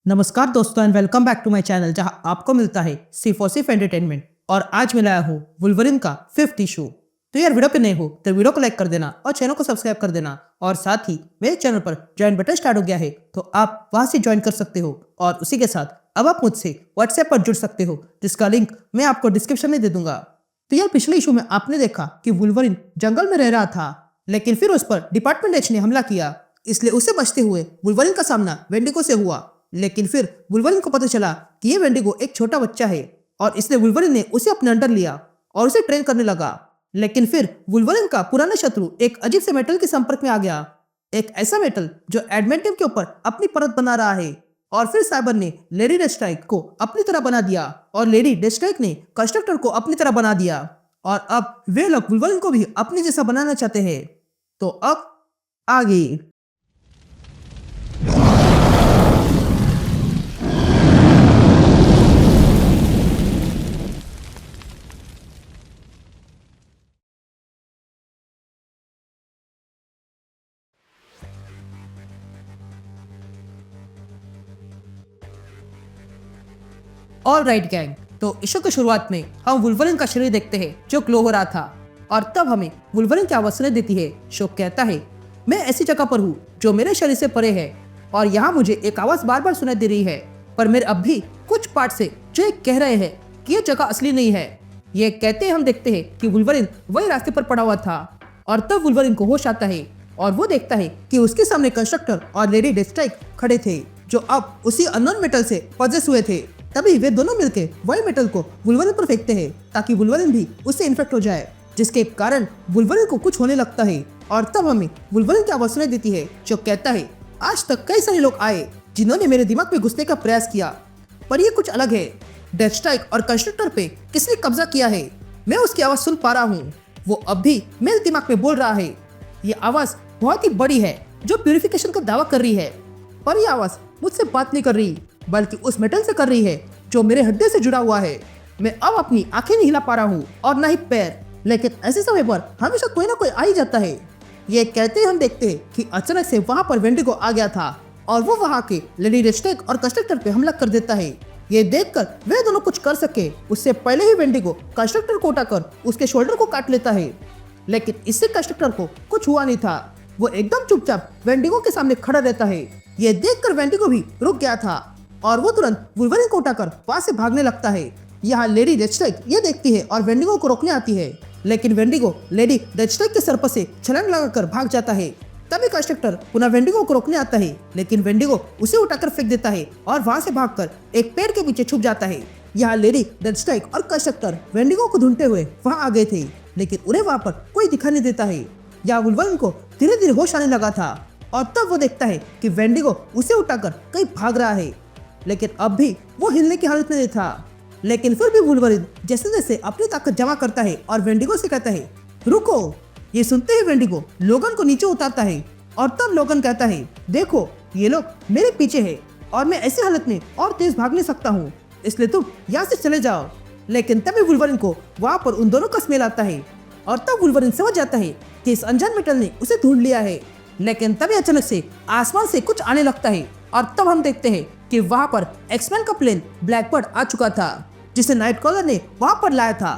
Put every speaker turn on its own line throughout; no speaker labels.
नमस्कार दोस्तों and welcome back to my channel जहां आपको मिलता है सिर्फ और सिर्फ एंटरटेनमेंट। और आज मैं लाया हूँ वुल्वरिन का 5th इशू। तो यार वीडियो पे नए हो तो वीडियो को लाइक कर देना और चैनल को सब्सक्राइब कर देना। और साथ ही मेरे चैनल पर ज्वाइन बटन स्टार्ट हो गया है तो आप वहां से ज्वाइन कर सकते हो। और उसी के साथ अब आप मुझसे व्हाट्सएप पर जुड़ सकते हो जिसका लिंक मैं आपको डिस्क्रिप्शन में दे दूंगा। तो यार पिछले इशू में आपने देखा कि वुल्वरिन जंगल में रह रहा था, लेकिन फिर उस पर डिपार्टमेंट एच ने हमला किया, इसलिए उसे बचते हुए वुल्वरिन का सामना वेंडिगो से हुआ। लेकिन फिर वुल्वरिन को पता चला कि ये वेंडिगो एक छोटा बच्चा है और इसलिए वुल्वरिन ने उसे अपने अंडर लिया और उसे ट्रेन करने लगा। लेकिन फिर वुल्वरिन का पुराना शत्रु एक अजीब से मेटल के संपर्क में आ गया, एक ऐसा मेटल जो एडमेंटियम के ऊपर अपनी परत बना रहा है। और फिर साइबर ने लेडी डेस्ट्राइक को अपनी तरह बना दिया और लेडी डेस्ट्राइक ने कंस्ट्रक्टर को अपनी तरह बना दिया। और अब वे लोग वुल्वरिन को भी अपनी जैसा बनाना चाहते हैं। तो अब आगे ऑल राइट गैंग, तो इशू की शुरुआत में हम वुल्वरिन का शरीर देखते हैं जो ग्लो हो रहा था। और तब हमें वुल्वरिन की आवाज सुनाई देती है। शो कहता है, मैं ऐसी जगह पर हूँ जो मेरे शरीर से परे है और यहाँ मुझे एक आवाज बार बार सुनाई दे रही है, पर मेरे अब भी कुछ पार्ट से जो ये कह रहे हैं कि ये जगह असली नहीं है। ये कहते हम देखते हैं कि वुल्वरिन वही रास्ते पर पड़ा हुआ था। और तब वुल्वरिन को होश आता है और वो देखता है कि उसके सामने कंस्ट्रक्टर और लेडी डेस्ट्राइक खड़े थे जो अब उसी अननोन मेटल से पजेस हुए थे। तभी वे दोनों मिलकर वही मेटल को वुल्वरिन पर फेंकते हैं ताकि वुल्वरिन भी उससे इन्फेक्ट हो जाए, जिसके कारण वुल्वरिन को कुछ होने लगता है। और तब हमें वुल्वरिन की आवाज सुनाई देती है जो कहता है, आज तक कई सारे लोग आए जिन्होंने मेरे दिमाग पे घुसने का प्रयास किया, पर ये कुछ अलग है। डेस्ट्राइक और कंस्ट्रक्टर पे किसने कब्जा किया है? मैं उसकी आवाज सुन पा रहा हूँ। वो अब भी मेरे दिमाग में बोल रहा है। ये आवाज बहुत ही बड़ी है जो प्यूरिफिकेशन का दावा कर रही है, पर यह आवाज मुझसे बात नहीं कर रही बल्कि उस मेटल से कर रही है जो मेरे हड्डी से जुड़ा हुआ है। मैं अब अपनी आंखें नहीं हिला पा रहा हूँ और न ही पैर, लेकिन ऐसे समय पर हमेशा कोई ना कोई आ ही जाता है। ये कहते हम देखते हैं कि अचानक से वहाँ पर वेंडिगो आ गया था और वो वहाँ के लेडी डेस्ट्राइक और कंस्ट्रक्टर पे हमला कर देता है। ये देखकर वे दोनों कुछ कर सके उससे पहले ही वेंडिगो कंस्ट्रक्टर को उठाकर उसके शोल्डर को काट लेता है। लेकिन इससे कंस्ट्रक्टर को कुछ हुआ नहीं था। वो एकदम चुपचाप वेंडिगो के सामने खड़ा रहता है। ये देखकर वेंडिगो भी रुक गया था और वो तुरंत वुल्वरिन को उठाकर वहां से भागने लगता है। यहाँ लेडी डेस्ट्राइक ये देखती है और वेंडिगो को रोकने आती है, लेकिन वेंडिगो लेडी डेस्ट्राइक के सर पर से छलांग लगाकर भाग जाता है। तभी कंस्ट्रक्टर पुनः वेंडिगो को रोकने आता है, लेकिन वेंडिगो उसे उठाकर फेंक देता है और वहां से भागकर एक पेड़ के पीछे छुप जाता है। यहाँ लेडी डेस्ट्राइक और कंस्ट्रक्टर वेंडिगो को ढूंढते हुए वहां आ गए थे, लेकिन उन्हें वहां पर कोई दिखा नहीं देता है। यहाँ वुल्वरिन को धीरे धीरे होश आने लगा था और तब वो देखता है कि वेंडिगो उसे उठाकर कहीं भाग रहा है, लेकिन अब भी वो हिलने की हालत में नहीं था। लेकिन फिर भी वुल्वरिन जैसे जैसे अपनी ताकत जमा करता है और वेंडिगो से कहता है, रुको। ये सुनते ही वेंडिगो लोगन को नीचे उतारता है और तब लोगन कहता है, देखो ये लोग मेरे पीछे है और मैं ऐसी हालत में और तेज भाग नहीं सकता हूँ, इसलिए तुम यहाँ से चले जाओ। लेकिन तभी वुल्वरिन को वहाँ पर उन दोनों का स्मेल आता है और तब वुल्वरिन समझ जाता है कि इस अनजान मेटल ने उसे ढूंढ लिया है। लेकिन तभी अचानक से आसमान से कुछ आने लगता है और तब हम देखते हैं कि वहां पर एक्समैन का प्लेन ब्लैकबर्ड आ चुका था जिसे नाइटक्रॉलर ने वहां पर लाया था।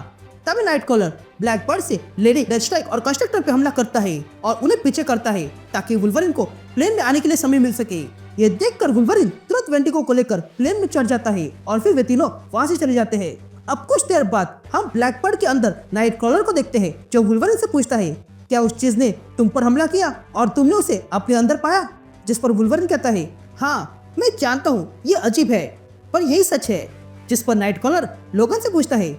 तभी नाइटक्रॉलर ब्लैकबर्ड से लेडी डेस्ट्राइक और कंस्ट्रक्टर पे हमला करता है और उन्हें पीछे करता है ताकि वुल्वरिन को प्लेन में आने के लिए समय मिल सके। ये देखकर वुल्वरिन तुरंत वेंडिगो को लेकर प्लेन में चढ़ जाता है और फिर वे तीनों वहां से चले जाते हैं। अब कुछ देर बाद हम ब्लैकबर्ड के अंदर नाइटक्रॉलर को देखते हैं जो वुल्वरिन से पूछता है, क्या उस चीज ने तुम पर हमला किया और तुमने उसे अपने अंदर पाया? जिस पर वुल्वरिन कहता है, हाँ मैं जानता हूँ ये अजीब है पर यही सच है। जिस पर नाइटक्रॉलर लोगन से पूछता है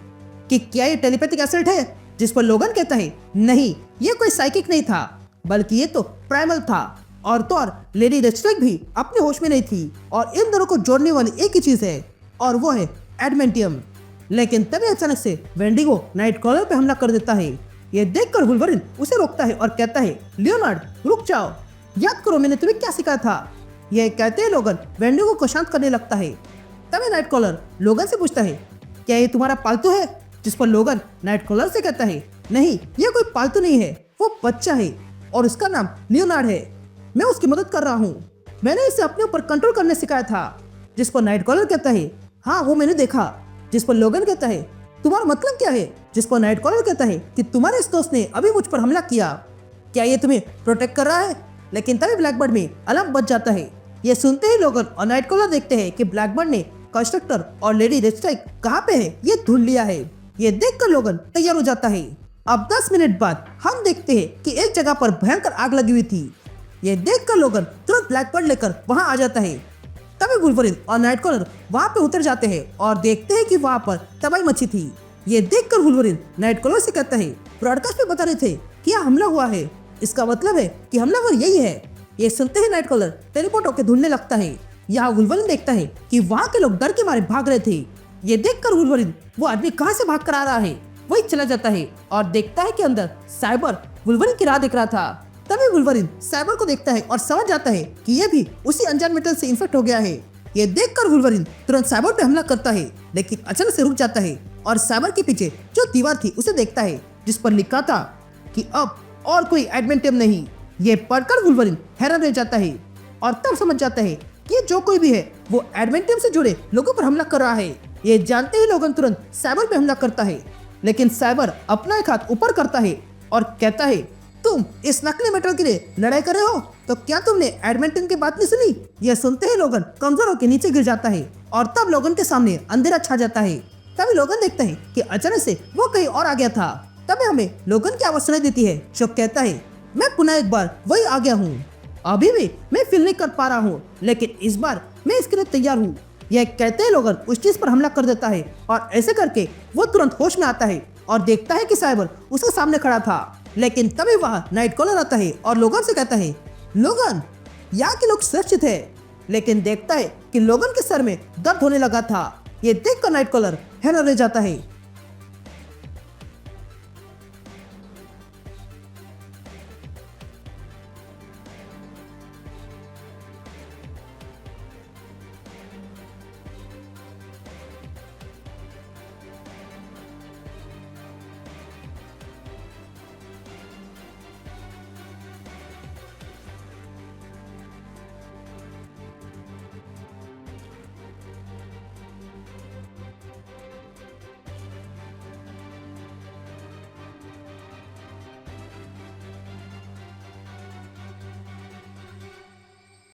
कि क्या ये टेलीपैथिक एसेट है? जिस पर लोगन कहता है, नहीं ये कोई साइकिक नहीं था बल्कि ये तो प्राइमल था। और तो और लेडी डेस्ट्राइक भी अपने होश में नहीं थी और इन दोनों को जोड़ने वाली एक ही चीज है और वो है एडमेंटियम। लेकिन तभी अचानक से वेंडिगो नाइटक्रॉलर पे हमला कर देता है। ये देखकर वुल्वरिन उसे रोकता है और कहता है, लियोनार्ड रुक जाओ, याद करो मैंने तुम्हें क्या सिखाया था। यह कहते हैं लोगन वेंडिगो को शांत करने लगता है। तभी नाइटक्रॉलर लोगन से पूछता है, क्या ये तुम्हारा पालतू है? जिस पर लोगन नाइटक्रॉलर से कहता है, नहीं ये कोई पालतू नहीं है, वो बच्चा है और उसका नाम लियोनार्ड है। मैं उसकी मदद कर रहा हूँ। मैंने इसे अपने ऊपर कंट्रोल करने सिखाया था। जिस पर नाइट कॉलर कहता है हाँ वो मैंने देखा। जिस पर लोगन कहता है तुम्हारा मतलब क्या है। जिस पर नाइट कॉलर कहता है कि तुम्हारे इस दोस्त ने अभी मुझ पर हमला किया, क्या ये तुम्हें प्रोटेक्ट कर रहा है। लेकिन तभी ब्लैकबर्ड में अलार्म बज जाता है। ये सुनते ही लोगन और नाइट कॉलर देखते हैं कि ब्लैकबर्ड ने कंस्ट्रक्टर और लेडी रेस्ट्राइक कहाँ पे है ये ढूंढ लिया है। ये देखकर लोगन तैयार हो जाता है। अब 10 मिनट बाद हम देखते हैं कि एक जगह पर भयंकर आग लगी हुई थी। ये देखकर लोगन तुरंत ब्लैकबर्ड लेकर वहां आ जाता है। तभी वुल्वरिन और नाइट कॉलर वहां पे उतर जाते हैं और देखते हैं कि वहां पर तबाही मची थी। ये देखकर वुल्वरिन नाइट कॉलर से कहता है ब्रॉडकास्ट पे बता रहे थे कि यहाँ हमला हुआ है, इसका मतलब है कि हमलावर यही है। ये सुनते ही नाइट कॉलर टेलीपोर्ट होकर ढूंढने लगता है। यहाँ वुल्वरिन देखता है कि वहाँ के लोग डर के मारे भाग रहे थे। ये देखकर वुल्वरिन वो आदमी कहाँ से भाग कर आ रहा है वही चला जाता है और देखता है कि अंदर साइबर वुल्वरिन की राह देख रहा था। तभी वुल्वरिन साइबर को देखता है और समझ जाता है कि ये भी उसी अनजान मेटल से इन्फेक्ट हो गया है। ये देखकर वुल्वरिन तुरंत साइबर पे हमला करता है, लेकिन अचानक से रुक जाता है और साइबर के पीछे जो दीवार थी उसे देखता है जिस पर लिखा था कि अब और कोई एडमेंटियम नहीं। ये पढ़कर वुल्वरिन हैरान रह जाता है और तब समझ जाता है कि जो कोई भी है वो एडमेंटियम से जुड़े लोगों पर हमला कर रहा है। ये जानते ही लोगन तुरंत साइबर पे हमला करता है, लेकिन साइबर अपना एक हाथ ऊपर करता है और कहता है तुम इस नकली मेटल के लिए लड़ाई कर रहे हो तो क्या तुमने एडमेंटियम की बात नहीं सुनी। यह सुनते ही लोगन कमजोर होकर नीचे गिर जाता है और तब लोगन के सामने अंधेरा छा जाता है। तभी लोगन देखता है कि अचानक से वो कहीं और आ गया था। तभी हमें लोगन की आवाज सुनाई देती है जो कहता है मैं पुनः एक बार वही आ गया हूँ। अभी भी मैं फील नहीं कर पा रहा हूँ, लेकिन इस बार मैं इसके लिए तैयार हूँ। यह कहते ही लोगन उस चीज पर हमला कर देता है और ऐसे करके वो तुरंत होश में आता है और देखता है कि साइबर उसके सामने खड़ा था। लेकिन तभी वहाँ नाइट कॉलर आता है और लोगन से कहता है लोगन यहाँ के लोग सुरक्षित है। लेकिन देखता है कि लोगन के सर में दर्द होने लगा था। ये देखकर नाइट कॉलर हैरान रह जाता है।